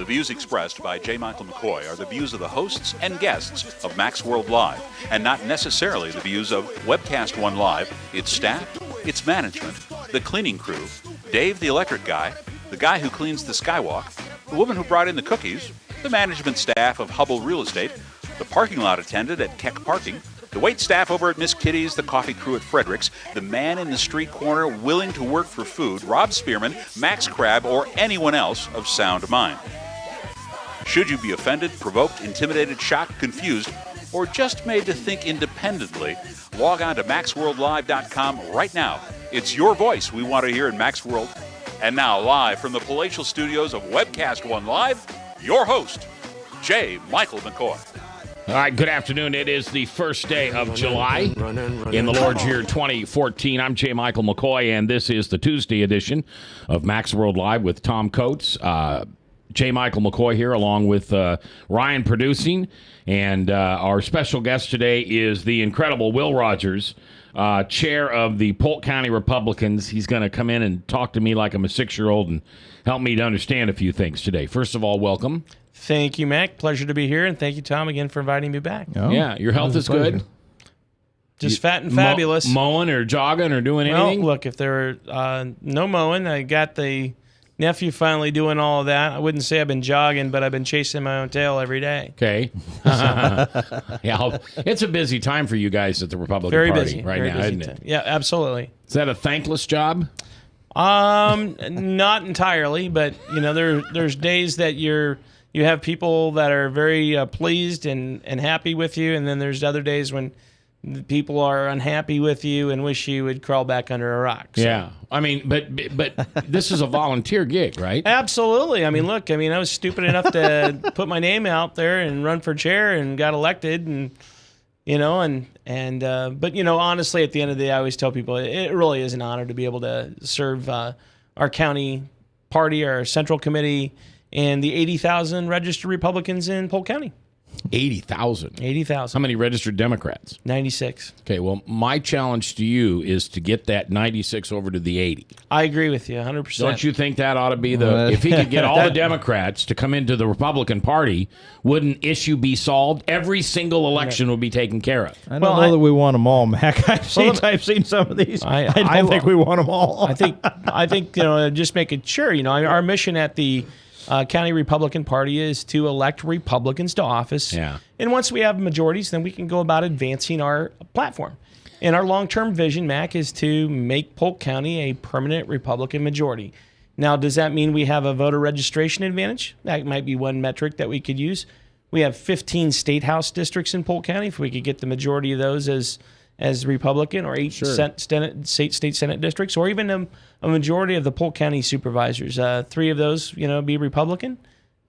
views expressed by J. Michael McCoy are the views of the hosts and guests of Max World Live, and not necessarily the views of Webcast One Live, its staff, its management, the cleaning crew, Dave the electric guy, the guy who cleans the skywalk, the woman who brought in the cookies, the management staff of Hubble Real Estate, the parking lot attendant at Keck Parking, the wait staff over at Miss Kitty's, the coffee crew at Frederick's, the man in the street corner willing to work for food, Rob Spearman, Max Crab, or anyone else of sound mind. Should you be offended, provoked, intimidated, shocked, confused, or just made to think independently, log on to MaxWorldLive.com right now. It's your voice we want to hear in Max World. And now, live from the palatial studios of Webcast One Live, your host, J. Michael McCoy. All right, good afternoon. It is the first day of July in the Lord's year 2014. I'm J. Michael McCoy, and this is the Tuesday edition of Max World Live with Tom Coates. J. Michael McCoy here, along with Ryan producing. And our special guest today is the incredible Will Rogers, chair of the Polk County Republicans. He's going to come in and talk to me like I'm a 6-year-old and help me to understand a few things today. First of all, welcome. Thank you, Mac. Pleasure to be here, and thank you, Tom, again for inviting me back. Oh, yeah, your health is good? Just fat and fabulous. Mowing or jogging or doing anything? Well, look, if there were no mowing, I got the nephew finally doing all of that. I wouldn't say I've been jogging, but I've been chasing my own tail every day. Okay. Yeah, it's a busy time for you guys at the Republican Party busy, right now, isn't it? Yeah, absolutely. Is that a thankless job? Not entirely, but you know, there's days that you have people that are very pleased and happy with you, and then there's other days when people are unhappy with you and wish you would crawl back under a rock. So. Yeah, I mean, but this is a volunteer gig, right? Absolutely. I mean, look, I was stupid enough to put my name out there and run for chair and got elected, and you know, but you know, honestly, at the end of the day, I always tell people it really is an honor to be able to serve our county party, our central committee, and the 80,000 registered Republicans in Polk County. 80,000? 80,000. How many registered Democrats? 96. Okay, well, my challenge to you is to get that 96 over to the 80. I agree with you 100%. Don't you think that ought to be if he could get all the Democrats to come into the Republican Party, wouldn't issue be solved? Every single election would be taken care of. I don't know that we want them all, Mac. I've seen some of these. I don't think we want them all. I think you know, just making sure, you know, our mission at the County Republican Party is to elect Republicans to office. Yeah. And once we have majorities, then we can go about advancing our platform. And our long-term vision, Mac, is to make Polk County a permanent Republican majority. Now, does that mean we have a voter registration advantage? That might be one metric that we could use. We have 15 state house districts in Polk County. If we could get the majority of those as Republican, or 8 state Senate districts, or even a majority of the Polk County supervisors, 3 of those, you know, be Republican,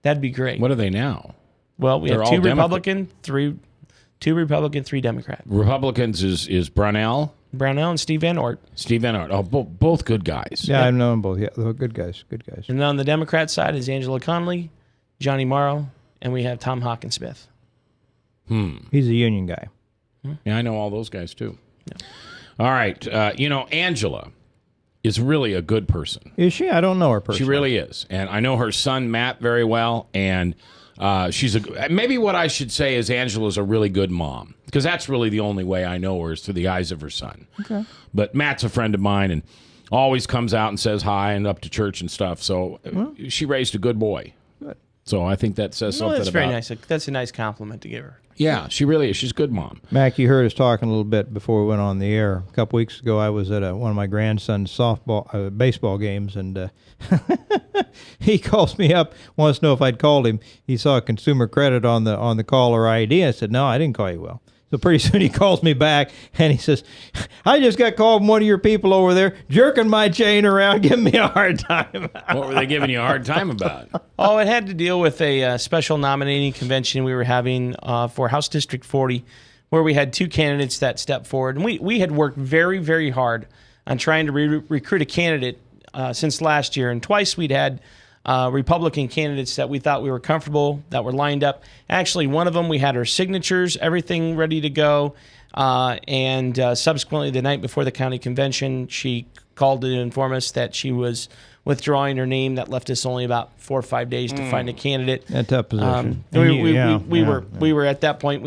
that'd be great. What are they now? Well, we have 2 Republican, 3 Democrat. Republicans is Brownell and Steve Van Ort. Steve Van Ort. Oh, both good guys. Yeah, I've known them both. Yeah, they're good guys. Good guys. And on the Democrat side is Angela Connolly, Johnny Morrow, and we have Tom Hawkins-Smith. He's a union guy. Yeah, I know all those guys, too. Yeah. All right. You know, Angela is really a good person. Is she? I don't know her personally. She really is. And I know her son, Matt, very well. And maybe what I should say is Angela's a really good mom. Because that's really the only way I know her is through the eyes of her son. Okay. But Matt's a friend of mine and always comes out and says hi and up to church and stuff. So she raised a good boy. Good. So I think that says something that's about... very nice. That's a nice compliment to give her. Yeah, she really is. She's a good mom. Mac, you heard us talking a little bit before we went on the air. A couple weeks ago, I was at one of my grandson's baseball games, and he calls me up, wants to know if I'd called him. He saw consumer credit on the caller ID. I said, no, I didn't call you, Will. So pretty soon he calls me back, and he says, I just got called from one of your people over there, jerking my chain around, giving me a hard time. What were they giving you a hard time about? Oh, it had to deal with a special nominating convention we were having for House District 40, where we had 2 candidates that stepped forward. And we had worked very, very hard on trying to recruit a candidate since last year. And twice we'd had Republican candidates that we thought we were comfortable, that were lined up. Actually, one of them, we had our signatures, everything ready to go. And subsequently, the night before the county convention, she called to inform us that she was withdrawing her name. That left us only about 4 or 5 days to find a candidate. A tough position. We were at that point.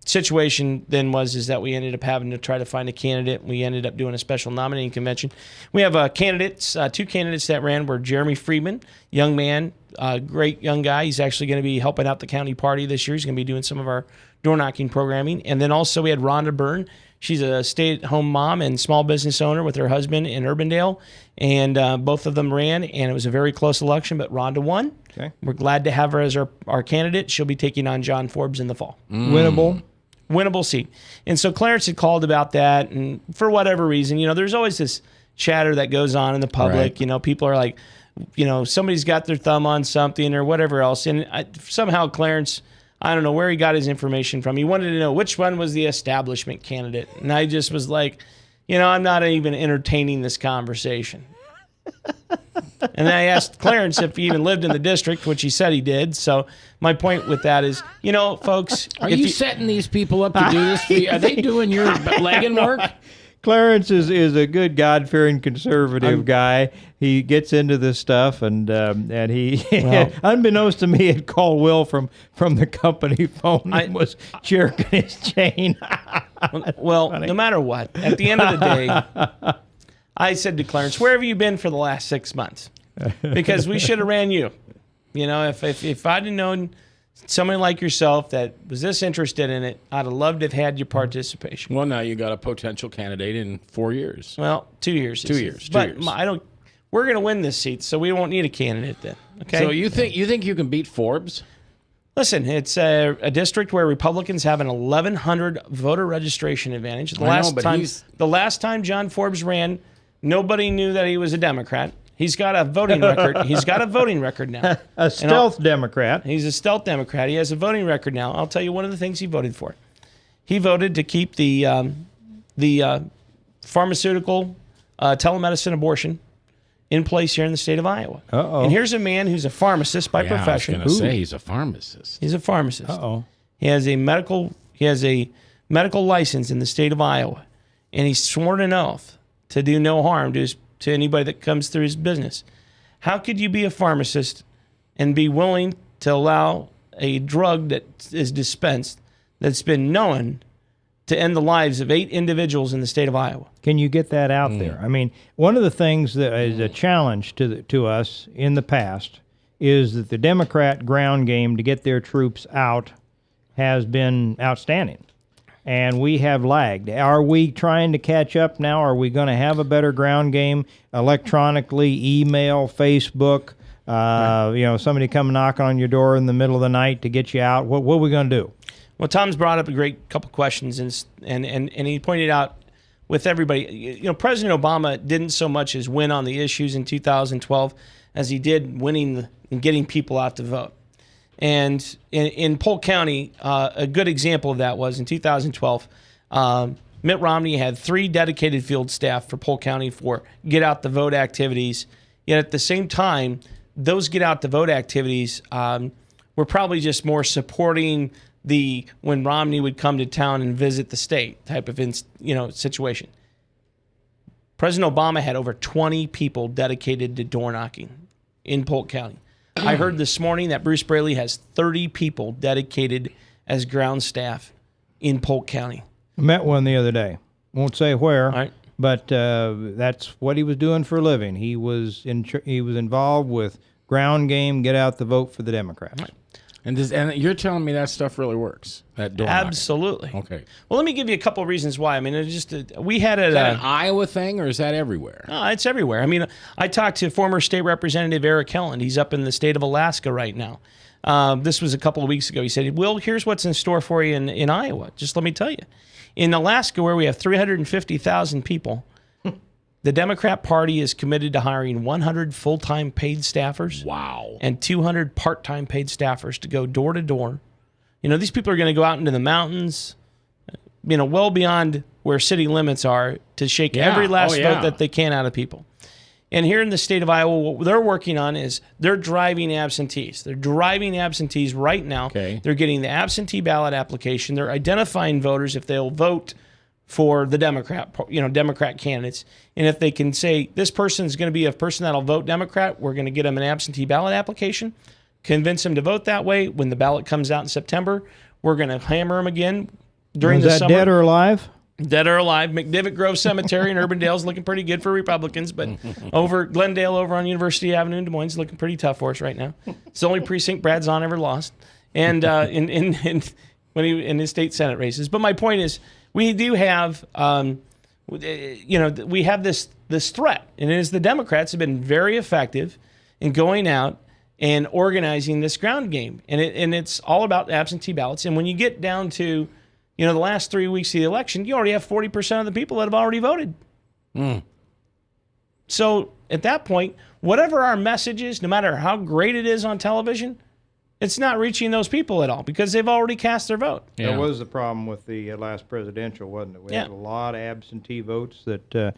Situation then is that we ended up having to try to find a candidate. We ended up doing a special nominating convention. We have two candidates that ran were Jeremy Friedman, young man, great young guy. He's actually going to be helping out the county party this year. He's going to be doing some of our door knocking programming. And then also we had Rhonda Byrne. She's a stay-at-home mom and small business owner with her husband in Urbandale. And both of them ran, and it was a very close election, but Rhonda won. Okay. We're glad to have her as our candidate. She'll be taking on John Forbes in the fall. Winnable seat. And so Clarence had called about that, and for whatever reason, there's always this chatter that goes on in the public. Right. People are like, somebody's got their thumb on something or whatever else. And somehow Clarence, I don't know where he got his information from. He wanted to know which one was the establishment candidate. And I just was like, I'm not even entertaining this conversation. And then I asked Clarence if he even lived in the district, which he said he did. So my point with that is, folks. Are you setting these people up to do this for you? Are they doing your legging work? Clarence is a good, God-fearing conservative guy. He gets into this stuff, and he, unbeknownst to me, had called Will from the company phone and was jerking his chain. Well, no matter what, at the end of the day, I said to Clarence, where have you been for the last 6 months? Because we should have ran you. If I'd have known somebody like yourself that was this interested in it, I'd have loved to have had your participation. Well, now you got a potential candidate in 4 years. Well, 2 years. 2 years. But we're going to win this seat, so we won't need a candidate then. Okay. So you think you can beat Forbes? Listen, it's a district where Republicans have an 1,100 voter registration advantage. The last time John Forbes ran, nobody knew that he was a Democrat. He's got a voting record. He's got a voting record now. A stealth Democrat. He's a stealth Democrat. He has a voting record now. I'll tell you one of the things he voted for. He voted to keep the pharmaceutical telemedicine abortion in place here in the state of Iowa. Uh-oh. And here's a man who's a pharmacist by profession. I was going to say he's a pharmacist. He's a pharmacist. Uh-oh. He has a medical license in the state of Iowa, and he's sworn an oath to do no harm to anybody that comes through his business. How could you be a pharmacist and be willing to allow a drug that is dispensed that's been known to end the lives of 8 individuals in the state of Iowa? Can you get that out there? I mean, one of the things that is a challenge to us in the past is that the Democrat ground game to get their troops out has been outstanding. And we have lagged. Are we trying to catch up now? Are we going to have a better ground game electronically, email, Facebook? Somebody come knock on your door in the middle of the night to get you out. What are we going to do? Well, Tom's brought up a great couple questions, and he pointed out with everybody, President Obama didn't so much as win on the issues in 2012 as he did winning and getting people out to vote. And in Polk County, a good example of that was in 2012, Mitt Romney had 3 dedicated field staff for Polk County for get out the vote activities. Yet at the same time, those get out the vote activities were probably just more supporting when Romney would come to town and visit the state type of situation. President Obama had over 20 people dedicated to door knocking in Polk County. I heard this morning that Bruce Braley has 30 people dedicated as ground staff in Polk County. I met one the other day. Won't say where, right. But that's what he was doing for a living. He was involved with ground game, get out the vote for the Democrats. Right. And you're telling me that stuff really works? That door Absolutely. knocking. Okay. Well, let me give you a couple of reasons why. I mean, we had Is that an Iowa thing, or is that everywhere? No, it's everywhere. I mean, I talked to former state representative Eric Helland. He's up in the state of Alaska right now. This was a couple of weeks ago. He said, "Will, here's what's in store for you in Iowa. Just let me tell you. In Alaska, where we have 350,000 people, the Democrat Party is committed to hiring 100 full-time paid staffers. Wow. And 200 part-time paid staffers to go door to door. These people are going to go out into the mountains, well beyond where city limits are to shake every last vote that they can out of people. And here in the state of Iowa, what they're working on is they're driving absentees. They're driving absentees right now. Okay. They're getting the absentee ballot application. They're identifying voters if they'll vote for the Democrat candidates. And if they can say this person is going to be a person that'll vote Democrat, we're going to get them an absentee ballot application, convince them to vote that way. When the ballot comes out in September, we're going to hammer them again during the Is that summer. dead or alive? Dead or alive. McDivitt Grove Cemetery in Urbandale's looking pretty good for Republicans, but over Glendale over on University Avenue in Des Moines is looking pretty tough for us right now. It's the only precinct Brad Zahn ever lost, and in his state Senate races. But my point is, we do have, we have this threat, and it is the Democrats have been very effective in going out and organizing this ground game, and it's all about absentee ballots. And when you get down to the last 3 weeks of the election, you already have 40% of the people that have already voted. So at that point, whatever our message is, no matter how great it is on television, it's not reaching those people at all because they've already cast their vote. Yeah. That was the problem with the last presidential, wasn't it? We had a lot of absentee votes that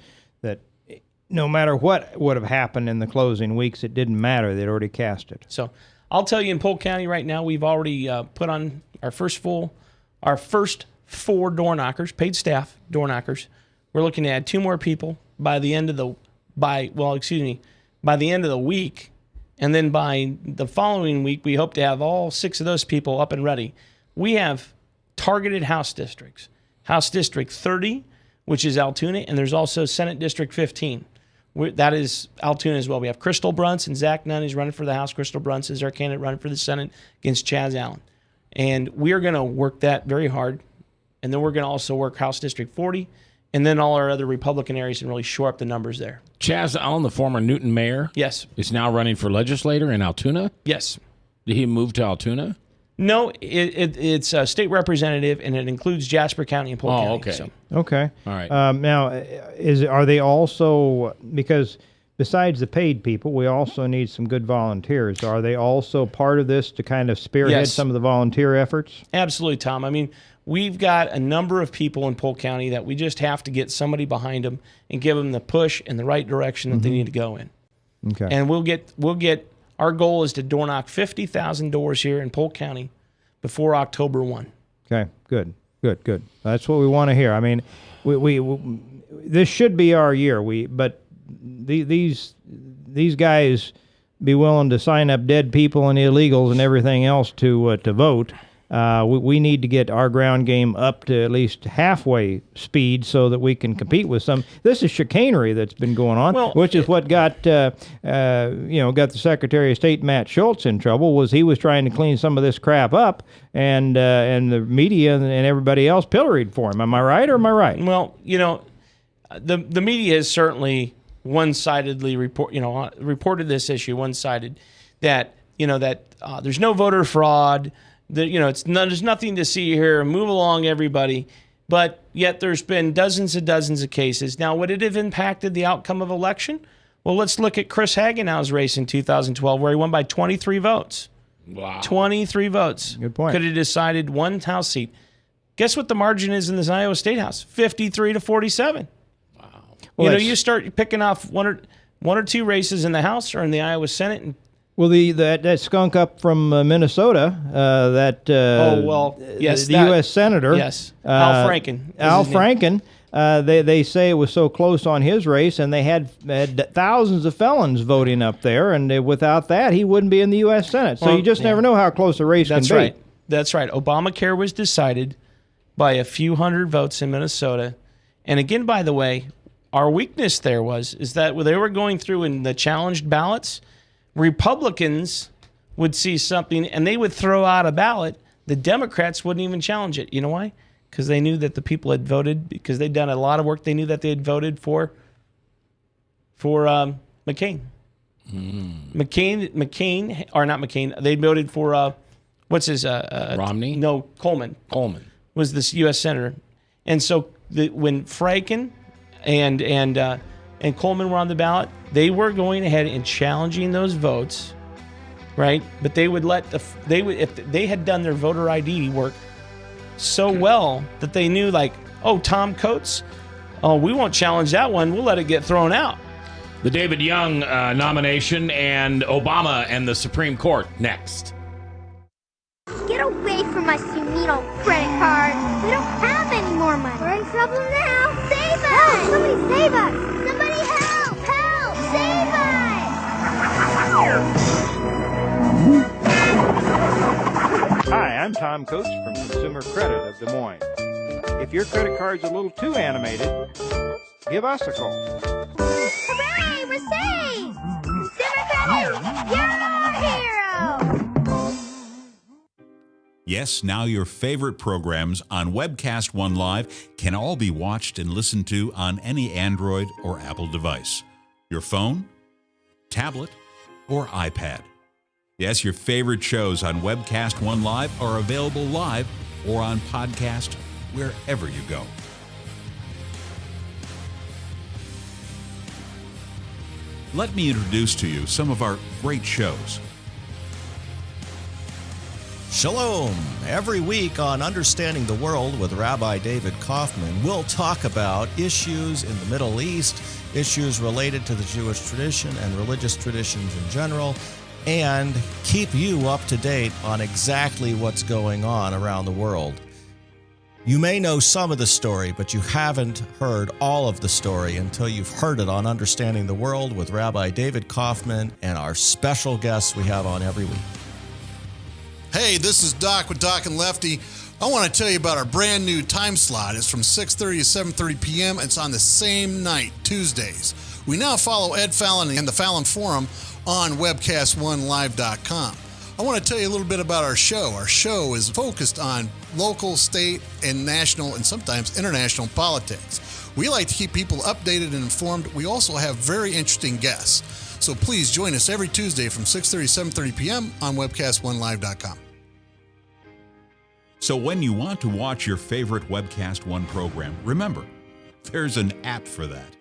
no matter what would have happened in the closing weeks, it didn't matter. They'd already cast it. So I'll tell you, in Polk County right now, we've already put on our first 4 door knockers, paid staff door knockers. We're looking to add 2 more people by the end of the week, and then by the following week, we hope to have all 6 of those people up and ready. We have targeted House districts. House District 30, which is Altoona, and there's also Senate District 15. That is Altoona as well. We have Crystal Brunson, Zach Nunn is running for the House. Crystal Brunson is our candidate running for the Senate against Chaz Allen. And we are going to work that very hard. And then we're going to also work House District 40 and then all our other Republican areas and really shore up the numbers there. Chaz Allen, the former Newton mayor, Yes. is now running for legislator in Altoona. Yes. Did he move to Altoona? No, it's a state representative, and it includes Jasper County and Polk County. okay. So. Okay. All right. Now, are they also, because besides the paid people, we also need some good volunteers. Are they also part of this to kind of spearhead Yes. some of the volunteer efforts? Absolutely, Tom. I mean, we've got a number of people in Polk County that we just have to get somebody behind them and give them the push in the right direction that they need to go in. Okay. And we'll get. Our goal is to door knock 50,000 doors here in Polk County before October 1. Okay, good. That's what we want to hear. I mean, we this should be our year. But these guys be willing to sign up dead people and illegals and everything else to vote. We need to get our ground game up to at least halfway speed so that we can compete with some. This is chicanery that's been going on, which is what got the Secretary of State Matt Schultz in trouble. Was he was trying to clean some of this crap up, and the media and everybody else pilloried for him. Am I right or am I right? Well, the media has certainly one-sidedly reported this issue one-sided that there's no voter fraud. There's nothing to see here. Move along, everybody. But yet there's been dozens of cases. Now, would it have impacted the outcome of election? Well, let's look at Chris Hagenau's race in 2012, where he won by 23 votes. Wow. 23 votes. Good point. Could have decided one House seat. Guess what the margin is in this Iowa State House? 53 to 47. Wow. Well, you start picking off one or two races in the House or in the Iowa Senate, and Well, that skunk up from Minnesota, yes, the U.S. Senator, yes, Al Franken. Al Franken. They say it was so close on his race, and they had thousands of felons voting up there, and without that, he wouldn't be in the U.S. Senate. So you just never know how close a race can be. Right. That's right. Obamacare was decided by a few hundred votes in Minnesota, and again, by the way, our weakness there is that when they were going through in the challenged ballots, Republicans would see something and they would throw out a ballot. The Democrats wouldn't even challenge it. You know why? Because they knew that the people had voted, because they'd done a lot of work. They knew that they had voted for McCain. McCain, or not McCain, they voted for, Romney? No, Coleman. Coleman Was this U.S. Senator. And so when Franken and Coleman were on the ballot, they were going ahead and challenging those votes, right? But they would if they had done their voter ID work so well that they knew, like, oh, Tom Coates, oh, we won't challenge that one. We'll let it get thrown out. The David Young nomination and Obama and the Supreme Court next. Get away from us, you mean old credit card. We don't have any more money. We're in trouble now. Save us! Help! Somebody save us! Somebody help! Help! Save us! Hi, I'm Tom Coates from Consumer Credit of Des Moines. If your credit card's a little too animated, give us a call. Hooray! We're saved! Consumer Credit! You're our hero! Yes, now your favorite programs on Webcast One Live can all be watched and listened to on any Android or Apple device. Your phone, tablet, or iPad. Yes, your favorite shows on Webcast One Live are available live or on podcast wherever you go. Let me introduce to you some of our great shows. Shalom! Every week on Understanding the World with Rabbi David Kaufman, we'll talk about issues in the Middle East, issues related to the Jewish tradition and religious traditions in general, and keep you up to date on exactly what's going on around the world. You may know some of the story, but you haven't heard all of the story until you've heard it on Understanding the World with Rabbi David Kaufman and our special guests we have on every week. Hey, this is Doc with Doc and Lefty. I want to tell you about our brand new time slot. It's from 6:30 to 7:30 p.m. It's on the same night, Tuesdays. We now follow Ed Fallon and the Fallon Forum on webcast1live.com. I want to tell you a little bit about our show. Our show is focused on local, state, and national, and sometimes international politics. We like to keep people updated and informed. We also have very interesting guests. So please join us every Tuesday from 6:30 to 7:30 p.m. on webcast1live.com. So when you want to watch your favorite Webcast One program, remember, there's an app for that.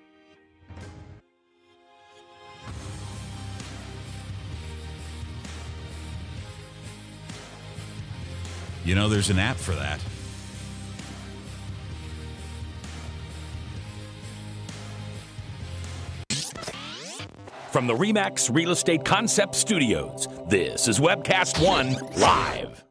You know, there's an app for that. From the RE/MAX Real Estate Concept Studios, this is Webcast One Live.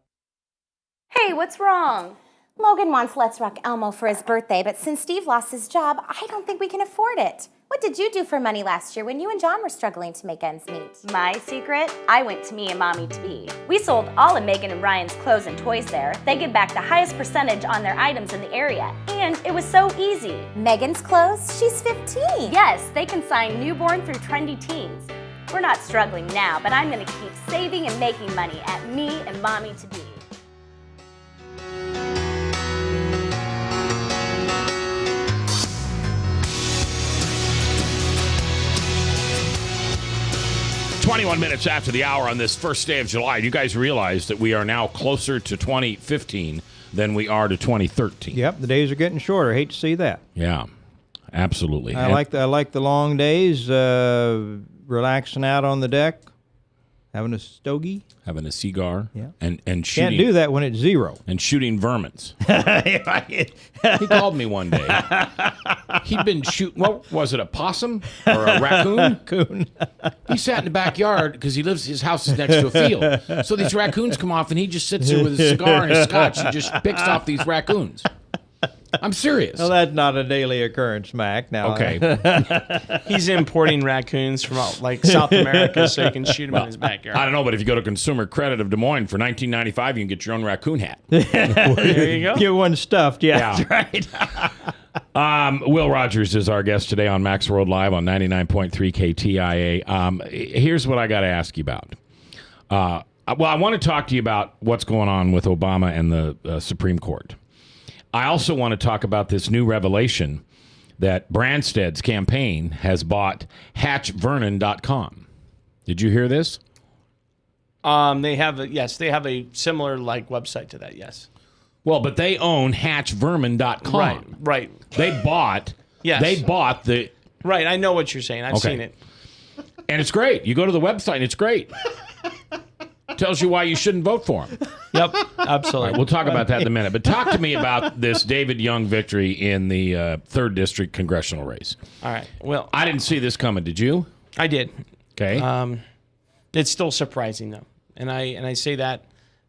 Hey, what's wrong? Logan wants Let's Rock Elmo for his birthday, but since Steve lost his job, I don't think we can afford it. What did you do for money last year when you and John were struggling to make ends meet? My secret? I went to Me and Mommy to Be. We sold all of Megan and Ryan's clothes and toys there. They give back the highest percentage on their items in the area, and it was so easy. Megan's clothes? She's 15. Yes, they can sign newborn through trendy teens. We're not struggling now, but I'm going to keep saving and making money at Me and Mommy to Be. "21 minutes after the hour on this first day of July. You guys realize that we are now closer to 2015 than we are to 2013. Yep, the days are getting shorter. Hate to see that. Yeah, absolutely. I like the long days, relaxing out on the deck, having a stogie. Having a cigar. Yeah. And shooting. Can't do that when it's zero. And shooting vermins. He called me one day. He'd been shooting, what was it, a possum or a raccoon? He sat in the backyard because his house is next to a field. So these raccoons come off and he just sits there with his cigar and his scotch and just picks off these raccoons. I'm serious. Well, that's not a daily occurrence, Mac. Now, okay. He's importing raccoons from like South America so he can shoot them in his backyard. I don't know, but if you go to Consumer Credit of Des Moines for $19.95, you can get your own raccoon hat. There you go. Get one stuffed. Yeah, that's right. Will Rogers is our guest today on Max World Live on 99.3 KTIA. Here's what I got to ask you about. Well, I want to talk to you about what's going on with Obama and the Supreme Court. I also want to talk about this new revelation that Branstad's campaign has bought HatchVernon.com. Did you hear this? They have a similar like website to that. Yes. Well, but they own HatchVernon.com. Right. They bought. Yes. They bought the. Right. I know what you're saying. I've seen it. And it's great. You go to the website and it's great. tells you why you shouldn't vote for him. Yep, absolutely. All right, we'll talk about that in a minute. But talk to me about this David Young victory in the 3rd District congressional race. All right. Well, I didn't see this coming. Did you? I did. Okay. It's still surprising though, and I say that.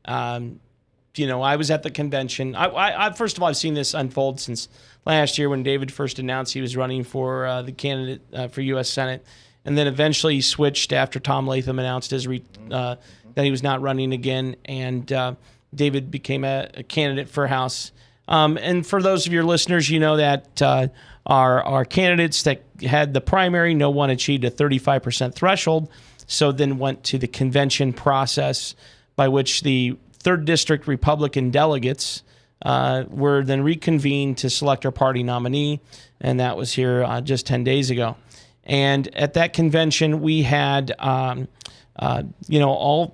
I was at the convention. I first of all, I've seen this unfold since last year when David first announced he was running for the candidate for U.S. Senate, and then eventually he switched after Tom Latham announced that he was not running again, and David became a candidate for House. And for those of your listeners, you know that our candidates that had the primary, no one achieved a 35% threshold, so then went to the convention process by which the 3rd District Republican delegates were then reconvened to select our party nominee, and that was here just 10 days ago. And at that convention, we had, all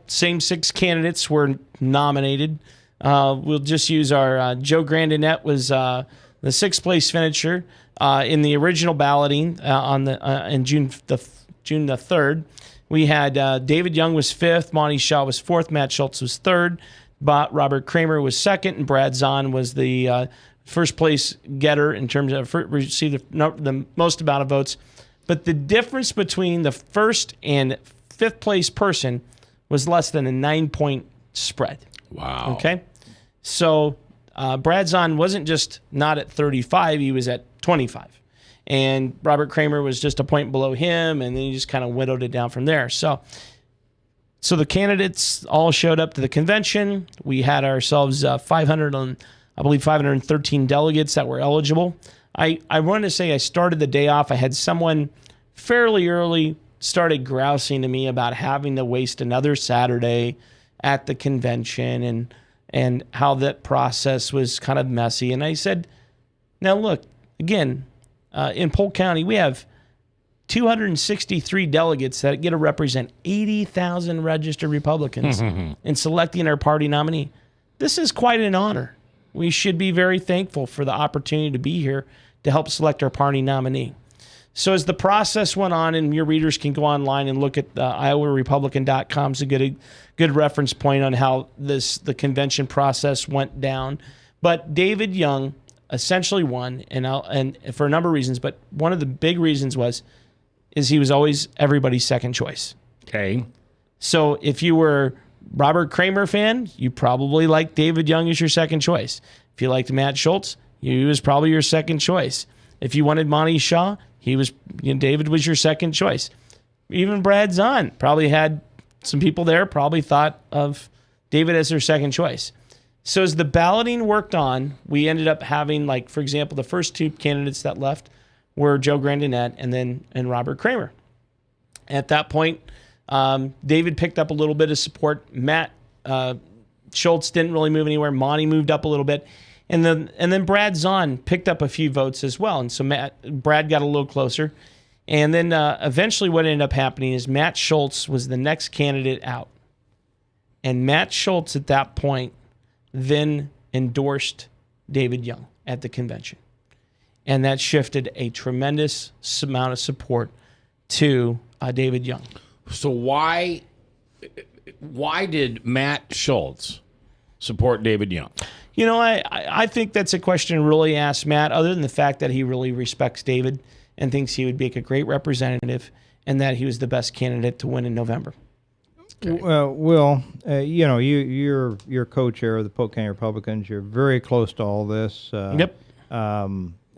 same 6 candidates were nominated. We'll just use our Joe Grandinette was the 6th place finisher in the original balloting in June the 3rd. We had David Young was 5th, Monty Shaw was 4th, Matt Schultz was 3rd, Robert Kramer was 2nd, and Brad Zahn was the first place getter in terms of received the most amount of votes. But the difference between the 1st and 5th place person was less than a 9-point spread. Wow. Okay? So Brad Zahn wasn't just not at 35, he was at 25. And Robert Kramer was just a point below him, and then he just kind of whittled it down from there. So the candidates all showed up to the convention. We had ourselves 513 delegates that were eligible. I wanted to say I started the day off. I had someone fairly early started grousing to me about having to waste another Saturday at the convention and how that process was kind of messy. And I said, now look, again, in Polk County, we have 263 delegates that get to represent 80,000 registered Republicans in selecting our party nominee. This is quite an honor. We should be very thankful for the opportunity to be here to help select our party nominee. So as the process went on, and your readers can go online and look at IowaRepublican.com, is a good reference point on how the convention process went down. But David Young essentially won, and for a number of reasons, but one of the big reasons is he was always everybody's second choice. Okay. So if you were Robert Kramer fan, you probably liked David Young as your second choice. If you liked Matt Schultz, he was probably your second choice. If you wanted Monty Shaw, David was your second choice. Even Brad Zahn probably had some people there probably thought of David as their second choice. So as the balloting worked on, we ended up having, like, for example, the first 2 candidates that left were Joe Grandinette and Robert Kramer. At that point, David picked up a little bit of support. Matt Schultz didn't really move anywhere. Monty moved up a little bit. And then Brad Zahn picked up a few votes as well. And so Brad got a little closer. And then eventually what ended up happening is Matt Schultz was the next candidate out. And Matt Schultz at that point then endorsed David Young at the convention. And that shifted a tremendous amount of support to David Young. So why did Matt Schultz support David Young? You know, I think that's a question to really ask Matt, other than the fact that he really respects David and thinks he would make a great representative and that he was the best candidate to win in November. Okay. Will, you're co-chair of the Polk County Republicans. You're very close to all this. Yep.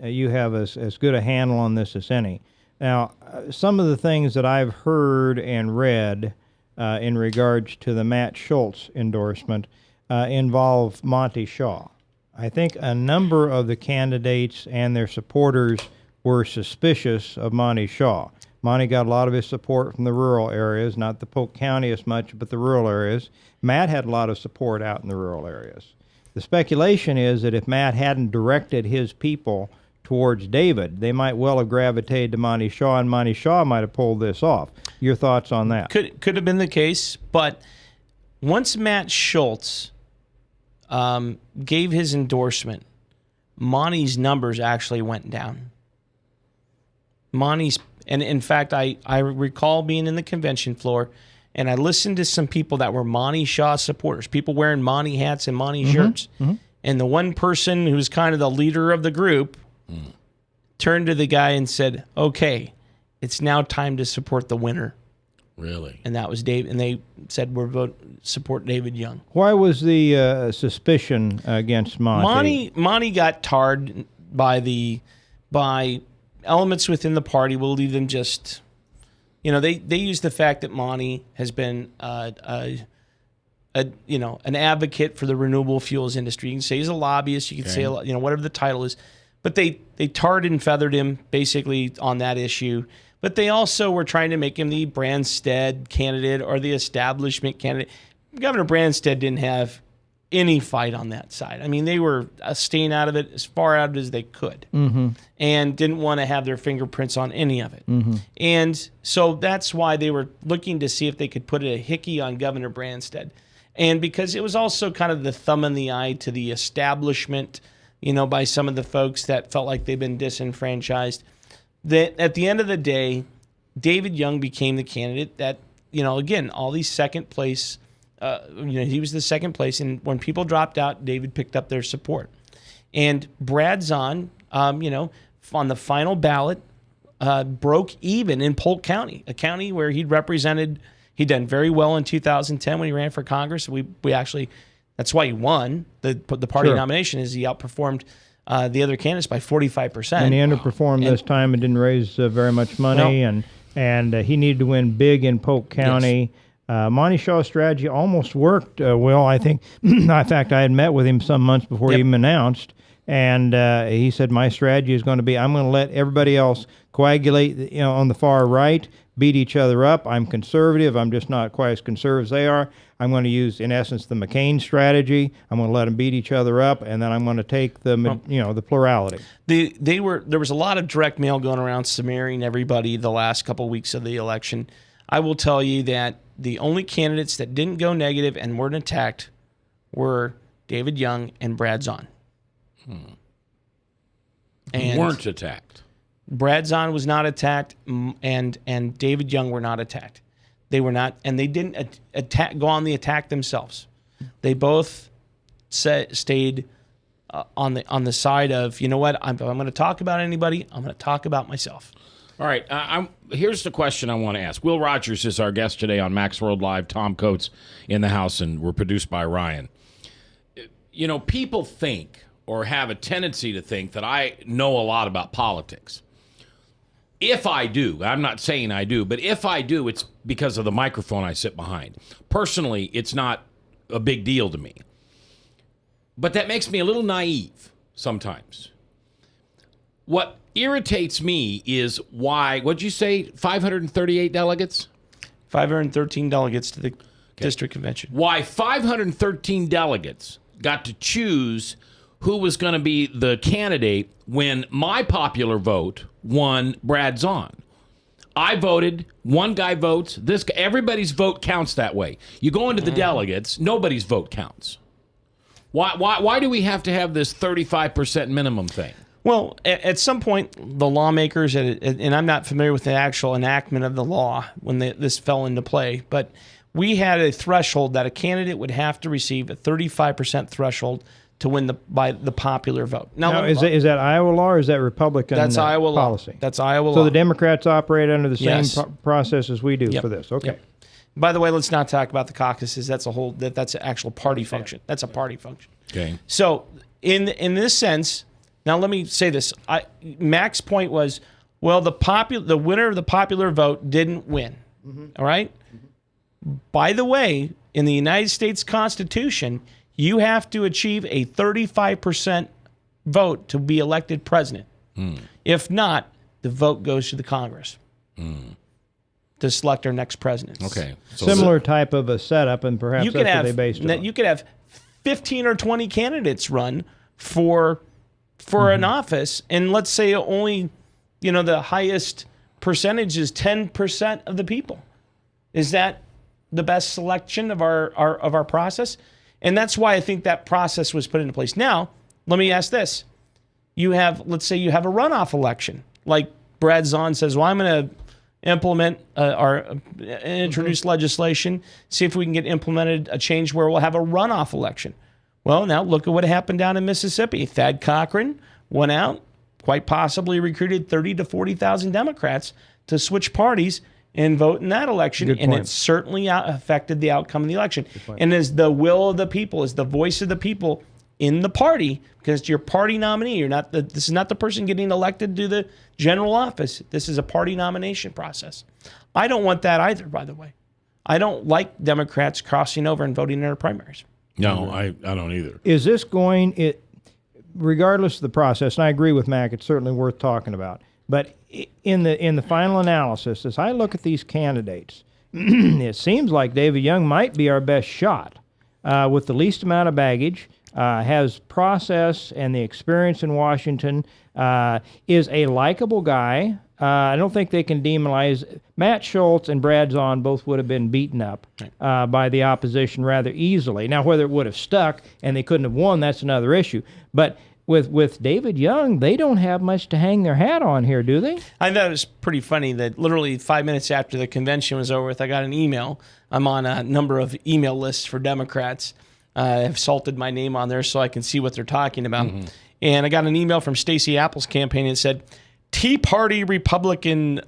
You have as good a handle on this as any. Now, some of the things that I've heard and read in regards to the Matt Schultz endorsement involve Monty Shaw. I think a number of the candidates and their supporters were suspicious of Monty Shaw. Monty got a lot of his support from the rural areas, not the Polk County as much, but the rural areas. Matt had a lot of support out in the rural areas. The speculation is that if Matt hadn't directed his people towards David, they might well have gravitated to Monty Shaw, and Monty Shaw might have pulled this off. Your thoughts on that? Could have been the case, but once Matt Schultz gave his endorsement, Monty's numbers actually went down. And in fact, I recall being in the convention floor, and I listened to some people that were Monty Shaw supporters, people wearing Monty hats and Monty shirts. And the one person who's kind of the leader of the group turned to the guy and said, okay, it's now time to support the winner. Really? And that was Dave. And they said, support David Young. Why was the suspicion against Monty? Monty got tarred by elements within the party. We'll leave them just, they use the fact that Monty has been an advocate for the renewable fuels industry. You can say he's a lobbyist. You can say whatever the title is, but they tarred and feathered him basically on that issue. But they also were trying to make him the Branstad candidate or the establishment candidate. Governor Branstad didn't have any fight on that side. I mean, they were staying out of it as far out as they could and didn't want to have their fingerprints on any of it. And so that's why they were looking to see if they could put a hickey on Governor Branstad. And because it was also kind of the thumb in the eye to the establishment, by some of the folks that felt like they've been disenfranchised. That at the end of the day, David Young became the candidate that, again, all these second place, he was the second place. And when people dropped out, David picked up their support. And Brad Zahn, on the final ballot, broke even in Polk County, a county where he'd done very well in 2010 when he ran for Congress. We actually, that's why he won the party nomination, is he outperformed the other candidates by 45%. And he underperformed this time and didn't raise very much money, and he needed to win big in Polk County. Yes. Monty Shaw's strategy almost worked well, I think. In fact, I had met with him some months before he even announced, and he said, my strategy is going to be, I'm going to let everybody else coagulate on the far right, beat each other up. I'm conservative. I'm just not quite as conservative as they are. I'm going to use, in essence, the McCain strategy. I'm going to let them beat each other up, and then I'm going to take the plurality. There was a lot of direct mail going around smearing everybody the last couple of weeks of the election. I will tell you that the only candidates that didn't go negative and weren't attacked were David Young and Brad Zahn. And weren't attacked. Brad Zahn was not attacked, and David Young were not attacked. They were not, and they didn't go on the attack themselves. They both stayed on the side of, you know what, I'm going to talk about anybody, I'm going to talk about myself. All right, here's the question I want to ask. Will Rogers is our guest today on Max World Live. Tom Coates in the house, and we're produced by Ryan. People think, or have a tendency to think, that I know a lot about politics. If I do, I'm not saying I do, but if I do, it's because of the microphone I sit behind. Personally, it's not a big deal to me. But that makes me a little naive sometimes. What irritates me is why, what'd you say, 538 delegates? 513 delegates to the district convention. Why 513 delegates got to choose who was going to be the candidate when my popular vote won Brad Zahn. I voted, one guy votes, everybody's vote counts that way. You go into the delegates, nobody's vote counts. Why do we have to have this 35% minimum thing? Well, at some point, the lawmakers, and I'm not familiar with the actual enactment of the law when this fell into play, but we had a threshold that a candidate would have to receive, a 35% threshold to win by the popular vote. Now is that Iowa law or is that Republican That's Iowa policy? Law. That's Iowa law. So the Democrats operate under the same process as we do for this. Okay. Yep. By the way, let's not talk about the caucuses. That's that's an actual party function. That's a party function. Okay. So in this sense, now let me say this. Mac's point was, well, the winner of the popular vote didn't win. All right? By the way, in the United States Constitution, you have to achieve a 35% vote to be elected president. If not, the vote goes to the Congress to select our next president. Okay. So similar type of a setup, and perhaps that's what they based it on. You could have 15 or 20 candidates run for an office, and let's say only, the highest percentage is 10% of the people. Is that the best selection of our process? And that's why I think that process was put into place. Now, let me ask this. Let's say you have a runoff election. Like Brad Zahn says, well, I'm going to, implement introduce legislation, see if we can get implemented a change where we'll have a runoff election. Well, now look at what happened down in Mississippi. Thad Cochran went out, quite possibly recruited 30 to 40,000 Democrats to switch parties and vote in that election, and it certainly affected the outcome of the election. And as the will of the people, as the voice of the people in the party, because it's your party nominee. This is not the person getting elected to the general office. This is a party nomination process. I don't want that either, by the way. I don't like Democrats crossing over and voting in our primaries. No, I don't either. Is this regardless of the process, and I agree with Mac, it's certainly worth talking about, but in the final analysis, as I look at these candidates, it seems like David Young might be our best shot with the least amount of baggage, has process and the experience in Washington, is a likable guy. I don't think they can demonize. Matt Schultz and Brad Zahn both would have been beaten up by the opposition rather easily. Now, whether it would have stuck and they couldn't have won, that's another issue. But with David Young, they don't have much to hang their hat on here, do they? I thought it was pretty funny that literally 5 minutes after the convention was over with, I got an email. I'm on a number of email lists for Democrats. I've salted my name on there so I can see what they're talking about. Mm-hmm. And I got an email from Stacey Apple's campaign that said, Tea Party Republican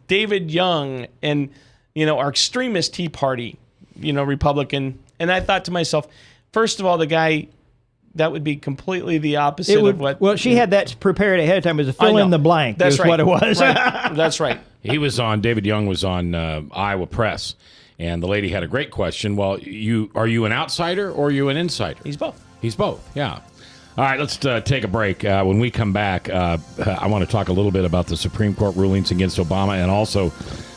David Young and, our extremist Tea Party, Republican. And I thought to myself, first of all, the guy, that would be completely the opposite of what... Well, she had that prepared ahead of time as a fill in the blank. That's right. What it was. Right. That's right. David Young was on Iowa Press, and the lady had a great question. Well, are you an outsider or are you an insider? He's both. He's both, yeah. All right, let's take a break. When we come back, I want to talk a little bit about the Supreme Court rulings against Obama, and also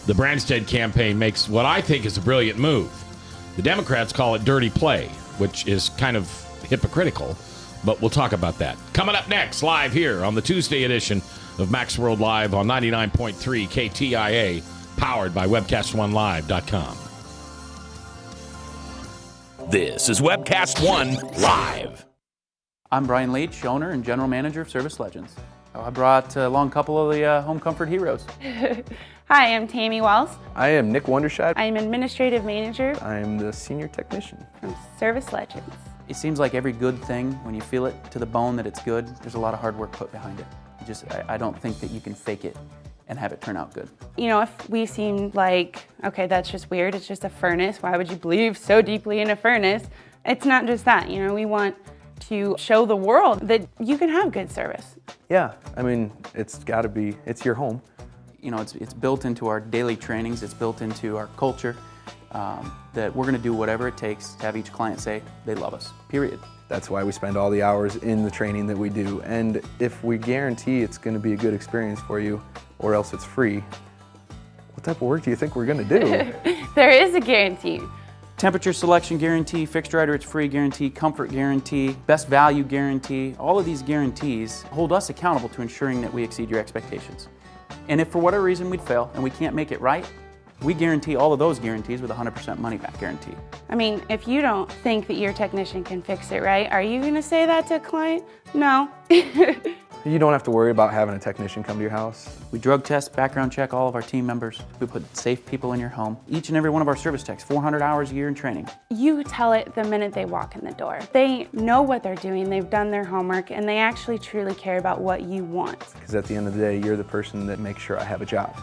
the Branstad campaign makes what I think is a brilliant move. The Democrats call it dirty play, which is kind of hypocritical, but we'll talk about that. Coming up next, live here on the Tuesday edition of Max World Live on 99.3 KTIA, powered by WebcastOneLive.com. This is Webcast One Live. I'm Brian Leach, owner and general manager of Service Legends. I brought along a couple of the home comfort heroes. Hi, I'm Tammy Wells. I am Nick Wondershide. I'm administrative manager. I am the senior technician from Service Legends. It seems like every good thing, when you feel it to the bone that it's good, there's a lot of hard work put behind it. I don't think that you can fake it and have it turn out good. If we seem like, okay, that's just weird, it's just a furnace, why would you believe so deeply in a furnace? It's not just that, we want to show the world that you can have good service. Yeah, it's got to be, it's your home. It's built into our daily trainings, it's built into our culture, that we're going to do whatever it takes to have each client say they love us, period. That's why we spend all the hours in the training that we do. And if we guarantee it's going to be a good experience for you, or else it's free, what type of work do you think we're going to do? There is a guarantee. Temperature selection guarantee, fixed right or it's free guarantee, comfort guarantee, best value guarantee. All of these guarantees hold us accountable to ensuring that we exceed your expectations. And if for whatever reason we'd fail and we can't make it right, we guarantee all of those guarantees with a 100% money back guarantee. If you don't think that your technician can fix it right, are you going to say that to a client? No. You don't have to worry about having a technician come to your house. We drug test, background check all of our team members. We put safe people in your home. Each and every one of our service techs, 400 hours a year in training. You tell it the minute they walk in the door. They know what they're doing, they've done their homework, and they actually truly care about what you want. Because at the end of the day, you're the person that makes sure I have a job.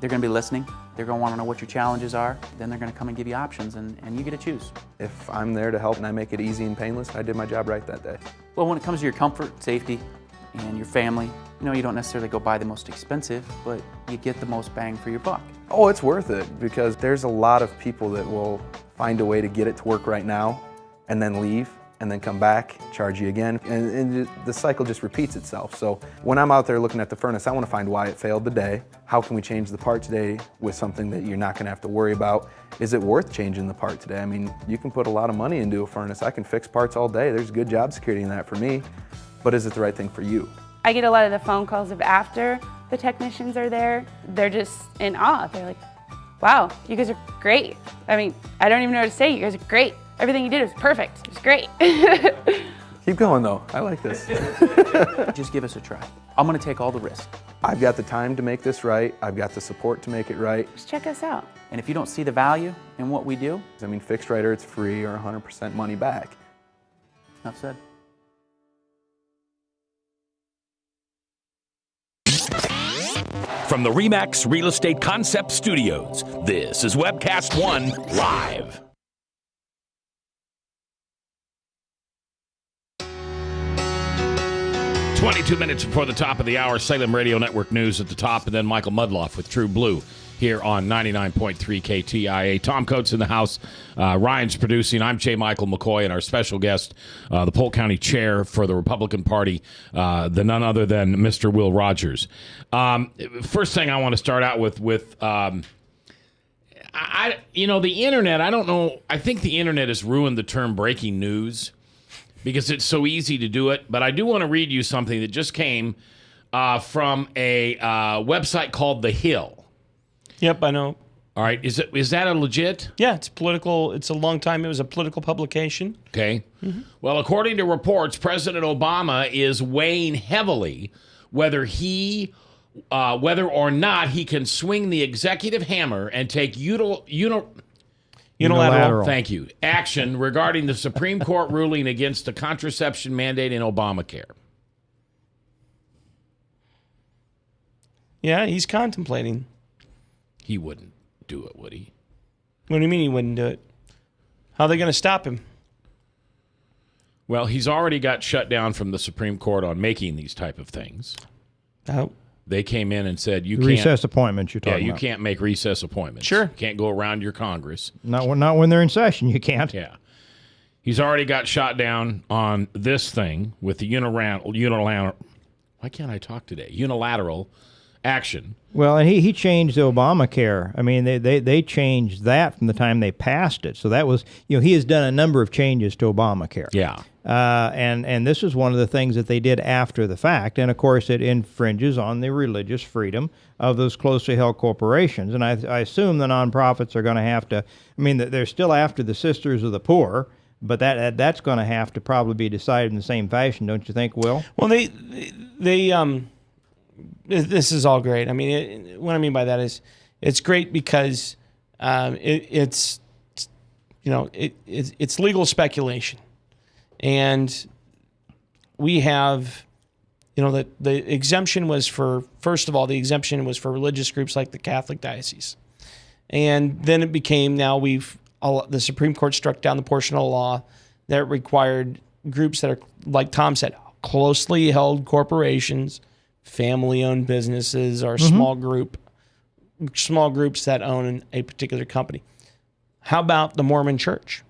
They're going to be listening. They're going to want to know what your challenges are. Then they're going to come and give you options, and you get to choose. If I'm there to help and I make it easy and painless, I did my job right that day. Well, when it comes to your comfort, safety, and your family, you don't necessarily go buy the most expensive, but you get the most bang for your buck. Oh, it's worth it, because there's a lot of people that will find a way to get it to work right now and then leave and then come back, charge you again, and the cycle just repeats itself. So when I'm out there looking at the furnace, I want to find why it failed today. How can we change the part today with something that you're not going to have to worry about? Is it worth changing the part today? You can put a lot of money into a furnace. I can fix parts all day. There's good job security in that for me. But is it the right thing for you? I get a lot of the phone calls of after the technicians are there. They're just in awe. They're like, wow, you guys are great. I don't even know what to say. You guys are great. Everything you did was perfect. It was great. Keep going, though. I like this. Just give us a try. I'm going to take all the risk. I've got the time to make this right. I've got the support to make it right. Just check us out. And if you don't see the value in what we do, I mean, fixed right or it's free or 100% money back. enough said. From the RE/MAX Real Estate Concept Studios, this is Webcast One Live. "22 minutes before the top of the hour, Salem Radio Network news at the top, and then Michael Mudloff with True Blue here on 99.3 KTIA. Tom Coates in the house. Ryan's producing. I'm J. Michael McCoy, and our special guest, the Polk County Chair for the Republican Party, the none other than Mr. Will Rogers. First thing I want to start out with the internet. I don't know. I think the internet has ruined the term breaking news, because it's so easy to do it. But I do want to read you something that just came from a website called The Hill. Yep, I know. All right. Is that a legit? Yeah, it's political. It's a long time. It was a political publication. Okay. Mm-hmm. Well, according to reports, President Obama is weighing heavily whether or not he can swing the executive hammer and take unilateral. Thank you. Action regarding the Supreme Court ruling against the contraception mandate in Obamacare. Yeah, he's contemplating. He wouldn't do it, would he? What do you mean he wouldn't do it? How are they going to stop him? Well, he's already got shut down from the Supreme Court on making these type of things. Oh. They came in and said, you can't... Recess appointments you're talking about. Yeah, you can't make recess appointments. Sure. You can't go around your Congress. Not when they're in session, you can't. Yeah. He's already got shot down on this thing with the unilateral... Why can't I talk today? Unilateral action. Well, and he changed the Obamacare. I mean, they changed that from the time they passed it. So that was, he has done a number of changes to Obamacare. Yeah. And this is one of the things that they did after the fact. And, of course, it infringes on the religious freedom of those closely held corporations. And I assume the nonprofits are going to have to, they're still after the Sisters of the Poor, but that's going to have to probably be decided in the same fashion, don't you think, Will? Well, this is all great. What I mean by that is it's great because it's legal speculation. And we have, the exemption was for, first of all, the exemption was for religious groups like the Catholic Diocese. And then it became, the Supreme Court struck down the portion of the law that required groups that are, like Tom said, closely held corporations, family-owned businesses, or small groups that own a particular company. How about the Mormon Church?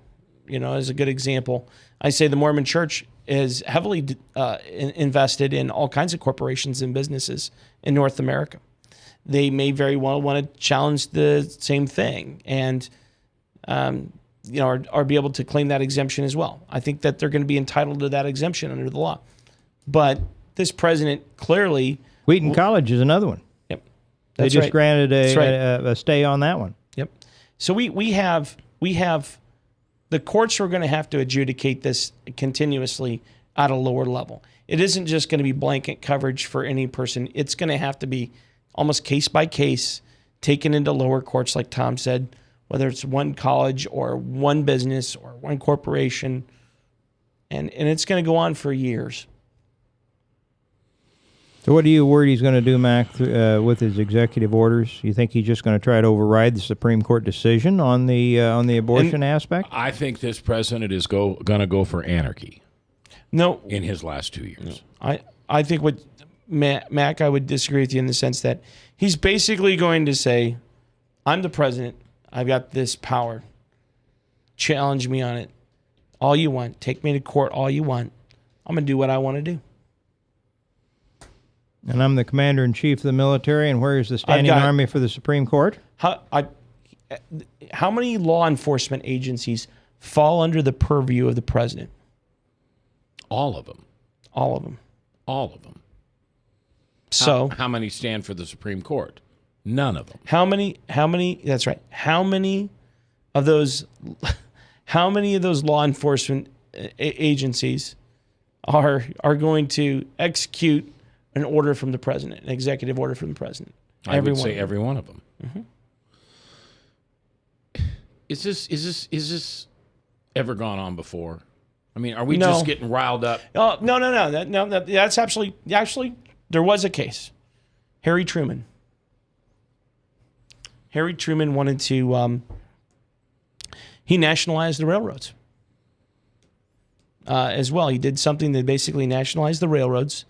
As a good example. I say the Mormon Church is heavily invested in all kinds of corporations and businesses in North America. They may very well want to challenge the same thing and, or be able to claim that exemption as well. I think that they're going to be entitled to that exemption under the law. But this president clearly... Wheaton College is another one. Yep. They That's just right. granted That's right. a stay on that one. Yep. So we have the courts are going to have to adjudicate this continuously at a lower level. It isn't just going to be blanket coverage for any person. It's going to have to be almost case by case, taken into lower courts, like Tom said, whether it's one college or one business or one corporation. And it's going to go on for years. So what are you worried he's going to do, Mac, with his executive orders? You think he's just going to try to override the Supreme Court decision on the abortion aspect? I think this president is going to go for anarchy. No. In his last 2 years. No. I think what Mac, I would disagree with you in the sense that he's basically going to say, I'm the president. I've got this power. Challenge me on it. All you want. Take me to court all you want. I'm going to do what I want to do. And I'm the commander-in-chief of the military, and where is the standing army for the Supreme Court? How many law enforcement agencies fall under the purview of the president? All of them. All of them. All of them. So how many stand for the Supreme Court? None of them. How many, that's right. How many of those law enforcement agencies are going to execute an order from the president, an executive order from the president. I would say every one of them. Mm-hmm. Is this ever gone on before? I mean, are we No. just getting riled up? Oh, no. That's actually there was a case. Harry Truman. Harry Truman wanted to. He nationalized the railroads. As well, he did something that basically nationalized the railroads,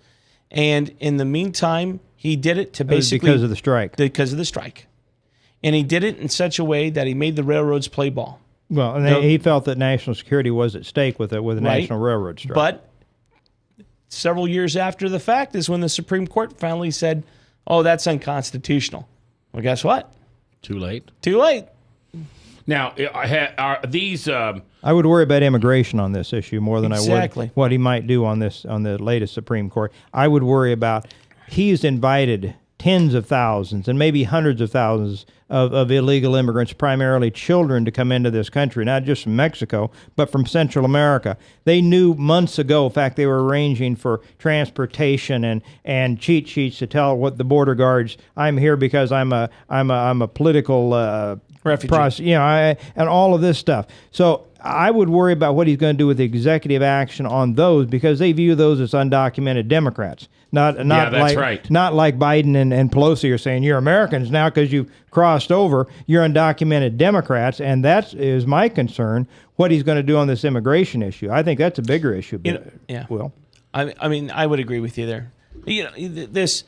and in the meantime, he did it to basically because of the strike. Because of the strike, and he did it in such a way that he made the railroads play ball. Well, and he felt that national security was at stake with a Right. national railroad strike. But several years after the fact is when the Supreme Court finally said, "Oh, that's unconstitutional." Well, guess what? Too late. Too late. Now, are these? I would worry about immigration on this issue more than I Exactly. would what he might do on the latest Supreme Court. I would worry about he's invited tens of thousands and maybe hundreds of thousands of illegal immigrants, primarily children, to come into this country, not just from Mexico, but from Central America. They knew months ago, in fact, they were arranging for transportation and cheat sheets to tell what the border guards, I'm here because I'm a political refugee. And all of this stuff. So I would worry about what he's going to do with the executive action on those, because they view those as undocumented Democrats. Not that's like right. Not like Biden and Pelosi are saying you're Americans now because you've crossed over. You're undocumented Democrats, and that is my concern. What he's going to do on this immigration issue, I think that's a bigger issue. Yeah. Will. I mean, I would agree with you there. This,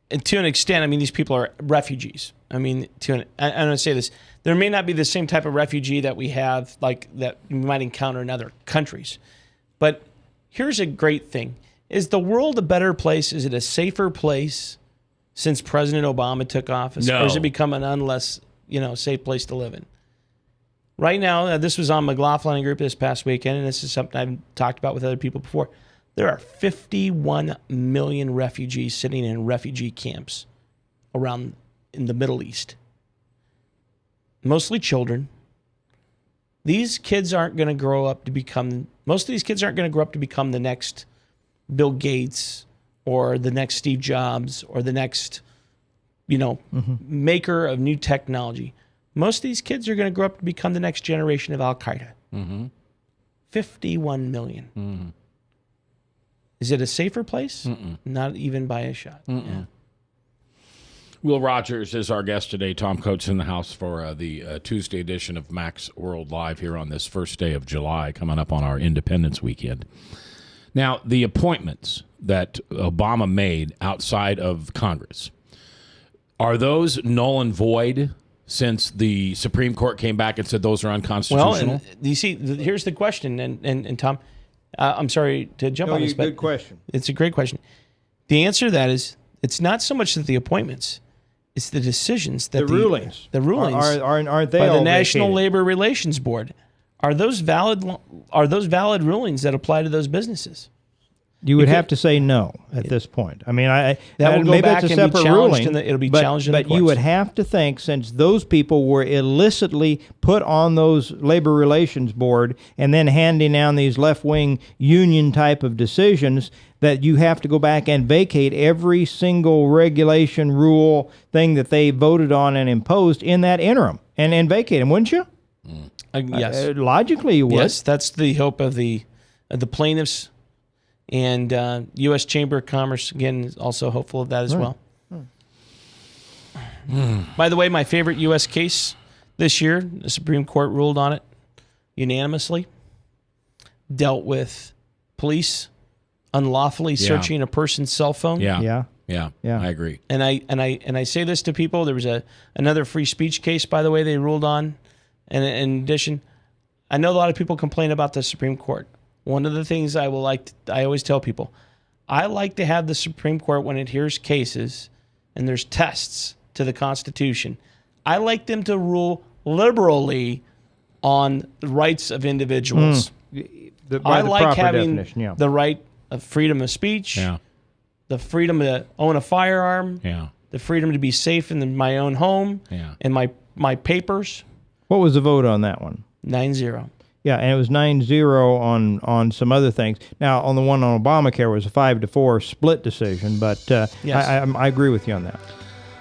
to an extent, I mean, these people are refugees. I mean, I'm going to say this. There may not be the same type of refugee that we have, like that you might encounter in other countries. But here's a great thing. Is the world a better place? Is it a safer place since President Obama took office? No. Or has it become an unless, safe place to live in? Right now, this was on McLaughlin Group this past weekend, and this is something I've talked about with other people before. There are 51 million refugees sitting in refugee camps around in the Middle East. Mostly children. These kids aren't going to grow up to become, most of these kids aren't going to grow up to become the next Bill Gates or the next Steve Jobs or the next, maker of new technology. Most of these kids are going to grow up to become the next generation of Al-Qaeda. Mm-hmm. 51 million. Mm-hmm. Is it a safer place? Mm-mm. Not even by a shot. Yeah. Will Rogers is our guest today. Tom Coates in the house for the Tuesday edition of Max World Live here on this first day of July, coming up on our Independence Weekend. Now, the appointments that Obama made outside of Congress, are those null and void since the Supreme Court came back and said those are unconstitutional? Well, and you see, here's the question, and Tom, I'm sorry to jump on this, but good question. It's a great question. The answer to that is it's not so much that the appointments, it's the decisions that The rulings. Aren't they by the all National vacated? Labor Relations Board. Are those valid rulings that apply to those businesses? You would have to say no at this point. I mean, That will go maybe back that's a and be separate challenged ruling. it'll be but, challenged in the But you would courts. have to think, since those people were illicitly put on those labor relations board and then handing down these left-wing union type of decisions, that you have to go back and vacate every single regulation, rule, thing that they voted on and imposed in that interim, and vacate them, wouldn't you? Yes. Logically, you would. Yes, that's the hope of the plaintiffs, and U.S. Chamber of Commerce, again, is also hopeful of that as well. By the way, my favorite U.S. case this year, the Supreme Court ruled on it unanimously, dealt with police unlawfully searching a person's cell phone. Yeah, I agree. And I say this to people. There was another free speech case, by the way, they ruled on. And in addition, I know a lot of people complain about the Supreme Court. One of the things I always tell people, I like to have the Supreme Court, when it hears cases and there's tests to the Constitution, I like them to rule liberally on the rights of individuals. I like having the right of freedom of speech, the freedom to own a firearm, the freedom to be safe in my own home, and my papers. What was the vote on that one? 9-0. Yeah, and it was 9-0 on some other things. Now, on the one on Obamacare, it was a 5-4 split decision, but Yes. I agree with you on that.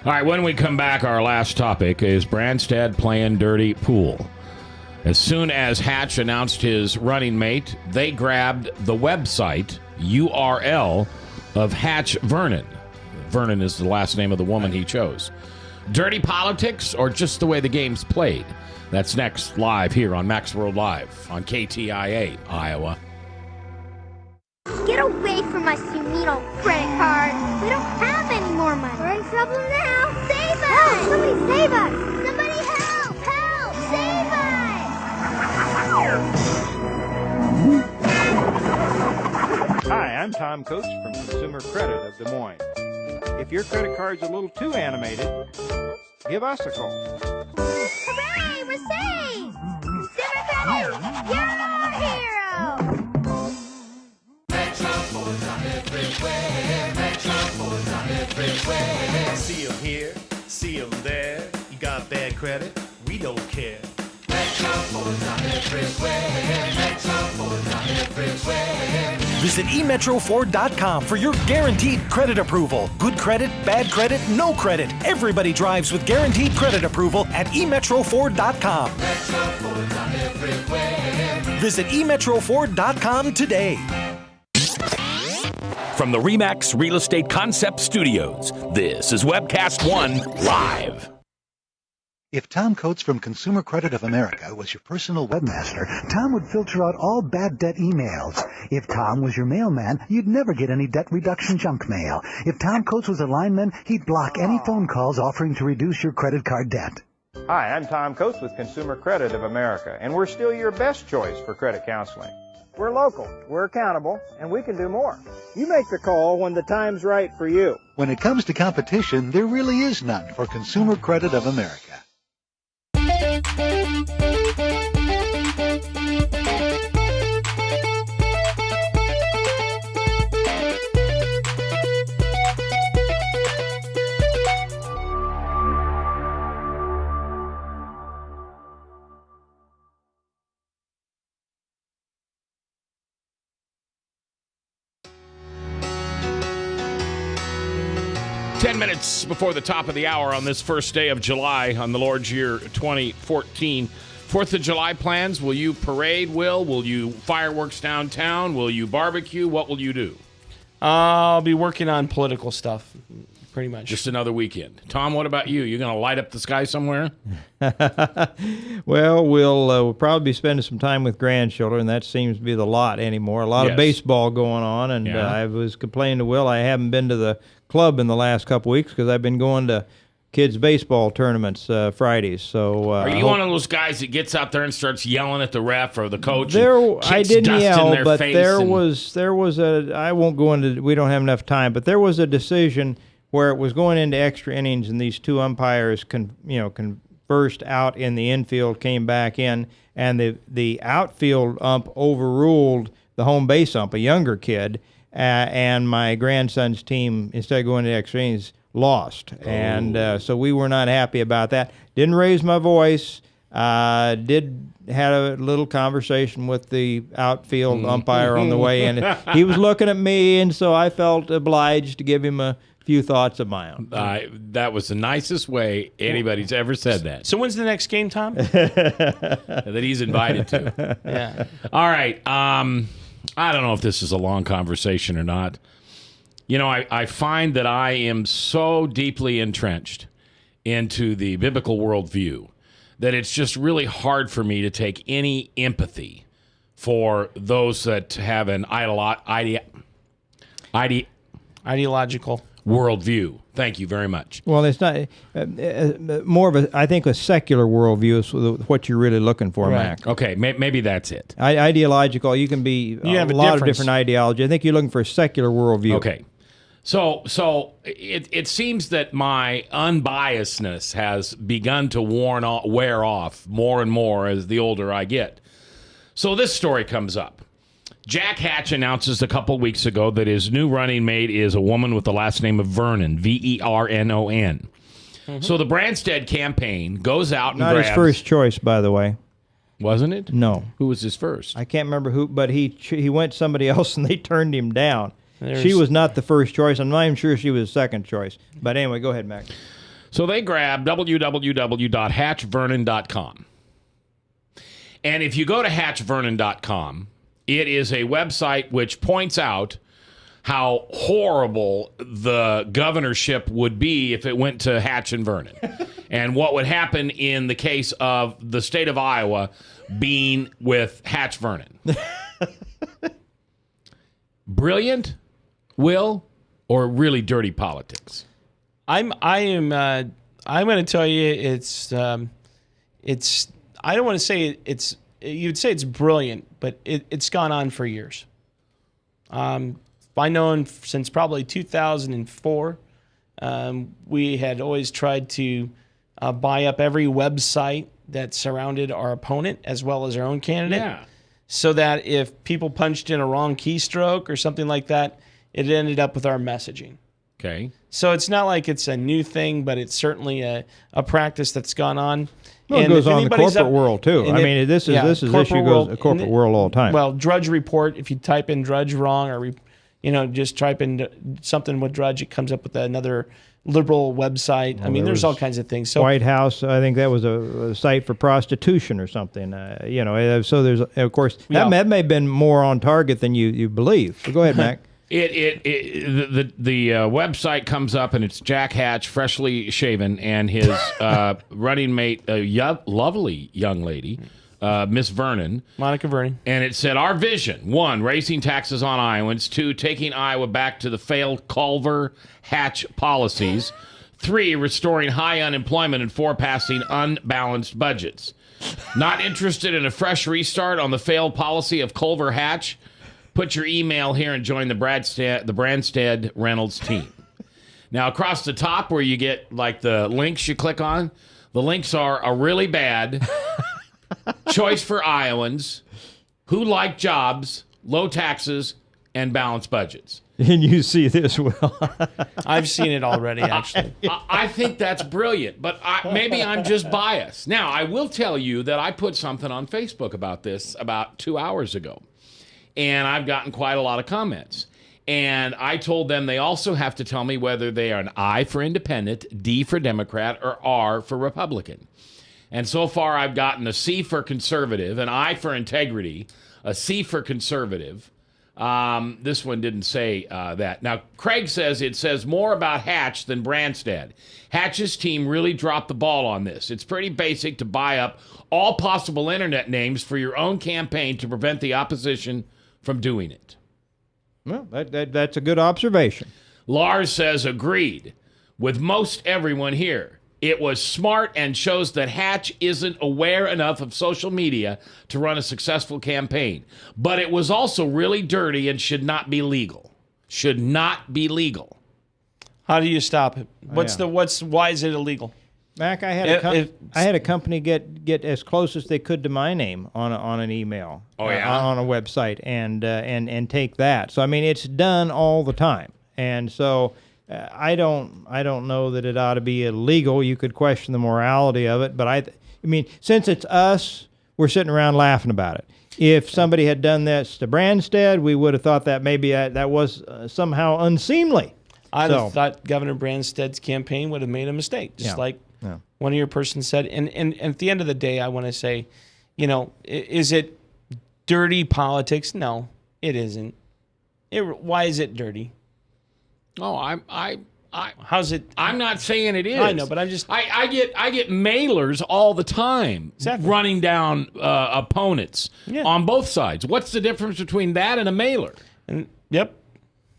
All right, when we come back, our last topic is Branstad playing dirty pool. As soon as Hatch announced his running mate, they grabbed the website URL of Hatch Vernon. Vernon is the last name of the woman he chose. Dirty politics or just the way the game's played? That's next live here on Max World Live on KTIA, Iowa. Get away from my Sumino credit card. We don't have any more money. We're in trouble now. Save us! Help! Somebody save us! Somebody help! Help! Save us! Hi, I'm Tom Coates from Consumer Credit of Des Moines. If your credit card's a little too animated, give us a call. Hooray! We're saved! Consumer Credit, you're our hero! Metro Ford's on everywhere. Metro Ford's on everywhere. See 'em here, see 'em there. You got bad credit? We don't care. Metro Ford's on everywhere. Metro Ford's on everywhere. Visit emetroford.com for your guaranteed credit approval. Good credit, bad credit, no credit. Everybody drives with guaranteed credit approval at emetroford.com. Metro Ford's on everywhere. Visit emetroford.com today. From the RE/MAX Real Estate Concept Studios, this is Webcast One Live. If Tom Coates from Consumer Credit of America was your personal webmaster, Tom would filter out all bad debt emails. If Tom was your mailman, you'd never get any debt reduction junk mail. If Tom Coates was a lineman, he'd block any phone calls offering to reduce your credit card debt. Hi, I'm Tom Coates with Consumer Credit of America, and we're still your best choice for credit counseling. We're local, we're accountable, and we can do more. You make the call when the time's right for you. When it comes to competition, there really is none for Consumer Credit of America. 10 minutes before the top of the hour on this first day of July on the Lord's year 2014. 4th of July plans. Will you parade, Will? Will you fireworks downtown? Will you barbecue? What will you do? I'll be working on political stuff, pretty much. Just another weekend. Tom, what about you? You going to light up the sky somewhere? Well, we'll probably be spending some time with grandchildren. That seems to be the lot anymore. A lot of baseball going on, and I was complaining to Will I haven't been to the club in the last couple weeks because I've been going to kids' baseball tournaments Fridays. So are you one of those guys that gets out there and starts yelling at the ref or the coach? I didn't yell, but there was a. I won't go into. We don't have enough time, but there was a decision where it was going into extra innings, and these two umpires conversed out in the infield, came back in, and the outfield ump overruled the home base ump, a younger kid, and my grandson's team, instead of going to extra innings, lost. And so we were not happy about that. Didn't raise my voice. Did had a little conversation with the outfield umpire on the way in. He was looking at me, and so I felt obliged to give him a few thoughts of my own. That was the nicest way anybody's ever said that. So when's the next game, Tom? That he's invited to. Yeah. All right. I don't know if this is a long conversation or not. You know, I find that I am so deeply entrenched into the biblical worldview that it's just really hard for me to take any empathy for those that have an ideological worldview. Thank you very much. Well, it's not more of a, I think, a secular worldview is what you're really looking for, Mac. Okay, maybe that's it. Ideological, you can be a lot of different ideology. I think you're looking for a secular worldview. Okay. So it seems that my unbiasedness has begun to wear off more and more as the older I get. So this story comes up. Jack Hatch announces a couple weeks ago that his new running mate is a woman with the last name of Vernon, Vernon. So the Branstad campaign goes out and Not grabs... his first choice, by the way. Wasn't it? No. Who was his first? I can't remember who, but he went to somebody else and they turned him down. There's- She was not the first choice. I'm not even sure she was the second choice. But anyway, go ahead, Mac. So they grabbed www.hatchvernon.com. And if you go to hatchvernon.com, it is a website which points out how horrible the governorship would be if it went to Hatch and Vernon. And what would happen in the case of the state of Iowa being with Hatch Vernon. Brilliant, Will, or really dirty politics? I'm going to tell you it's I don't want to say you'd say it's brilliant, but it's gone on for years. I've known since probably 2004. We had always tried to buy up every website that surrounded our opponent as well as our own candidate. Yeah. So that if people punched in a wrong keystroke or something like that, it ended up with our messaging. Okay. So it's not like it's a new thing, but it's certainly a practice that's gone on. Well, it goes on in the corporate world too. I mean, this issue goes in the corporate world all the time. Well, Drudge Report, if you type in Drudge wrong or just type in something with Drudge, it comes up with another liberal website. I mean, there's all kinds of things. So White House, I think that was a site for prostitution or something. So there's, of course, that may have been more on target than you believe. So go ahead, Mac. The website comes up and it's Jack Hatch, freshly shaven, and his running mate, a lovely young lady, Miss Vernon. Monica Vernon. And it said, our vision, 1, raising taxes on Iowans, 2, taking Iowa back to the failed Culver-Hatch policies, 3, restoring high unemployment, and 4, passing unbalanced budgets. Not interested in a fresh restart on the failed policy of Culver-Hatch? Put your email here and join the Branstad Reynolds team. Now, across the top where you get like the links you click on, the links are a really bad choice for Iowans who like jobs, low taxes, and balanced budgets. And you see this, Will. I've seen it already, actually. I think that's brilliant, but maybe I'm just biased. Now, I will tell you that I put something on Facebook about this about 2 hours ago. And I've gotten quite a lot of comments. And I told them they also have to tell me whether they are an I for independent, D for Democrat, or R for Republican. And so far, I've gotten a C for conservative, an I for integrity, a C for conservative. This one didn't say that. Now, Craig says it says more about Hatch than Branstad. Hatch's team really dropped the ball on this. It's pretty basic to buy up all possible internet names for your own campaign to prevent the opposition from doing it. Well, that's a good observation. Lars says, agreed with most everyone here. It was smart and shows that Hatch isn't aware enough of social media to run a successful campaign. But it was also really dirty and should not be legal. Should not be legal. How do you stop it? Why is it illegal? Mac, I had a company get as close as they could to my name on an email. Oh, yeah? On a website and take that. So I mean, it's done all the time, and so I don't know that it ought to be illegal. You could question the morality of it, but I mean, since it's us, we're sitting around laughing about it. If somebody had done this to Branstad, we would have thought that maybe that was somehow unseemly. I thought Governor Branstad's campaign would have made a mistake, just like one of your persons said. And at the end of the day, I want to say, is it dirty politics? No, it isn't. Why is it dirty? Oh, how's it? I'm not saying it is. I know, but I'm just. I get mailers all the time, running down opponents on both sides. What's the difference between that and a mailer? Yep.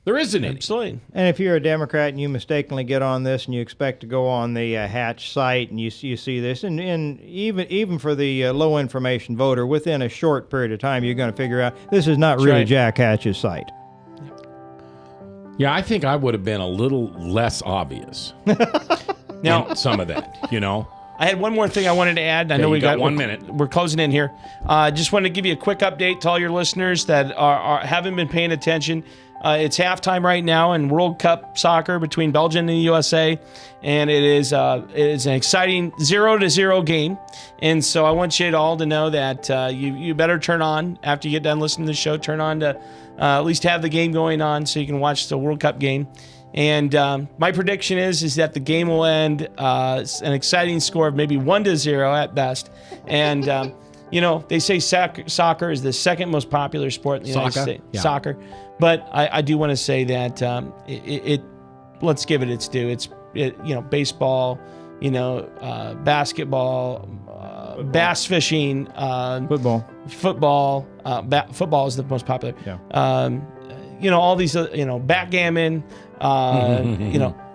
There isn't any. Absolutely. And if you're a Democrat and you mistakenly get on this and you expect to go on the Hatch site and you see this, and even for the low information voter, within a short period of time, you're going to figure out this is not really Jack Hatch's site. Yeah, I think I would have been a little less obvious. Now, some of that, I had one more thing I wanted to add. I know we got 1 minute. We're closing in here. Just wanted to give you a quick update to all your listeners that haven't been paying attention. It's halftime right now in World Cup soccer between Belgium and the USA, and it is an exciting 0-0 game. And so I want you all to know that you better turn on after you get done listening to the show. Turn on to at least have the game going on so you can watch the World Cup game. And my prediction is that the game will end an exciting score of maybe 1-0 at best. And they say soccer is the second most popular sport in the United States. Yeah. Soccer. But I do want to say that let's give it its due. Baseball, basketball, bass fishing, football. Football is the most popular. Yeah. All these, backgammon,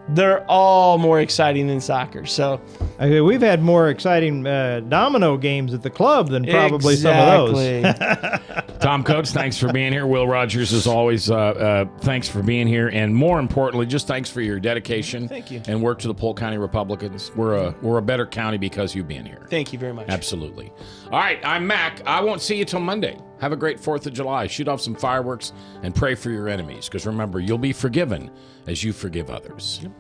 they're all more exciting than soccer. So we've had more exciting domino games at the club than probably some of those. Tom Coates, thanks for being here. Will Rogers, as always, thanks for being here. And more importantly, just thanks for your dedication. Thank you. And work to the Polk County Republicans. We're a better county because you've been here. Thank you very much. Absolutely. All right, I'm Mac. I won't see you till Monday. Have a great 4th of July. Shoot off some fireworks and pray for your enemies. Because remember, you'll be forgiven as you forgive others. Yep.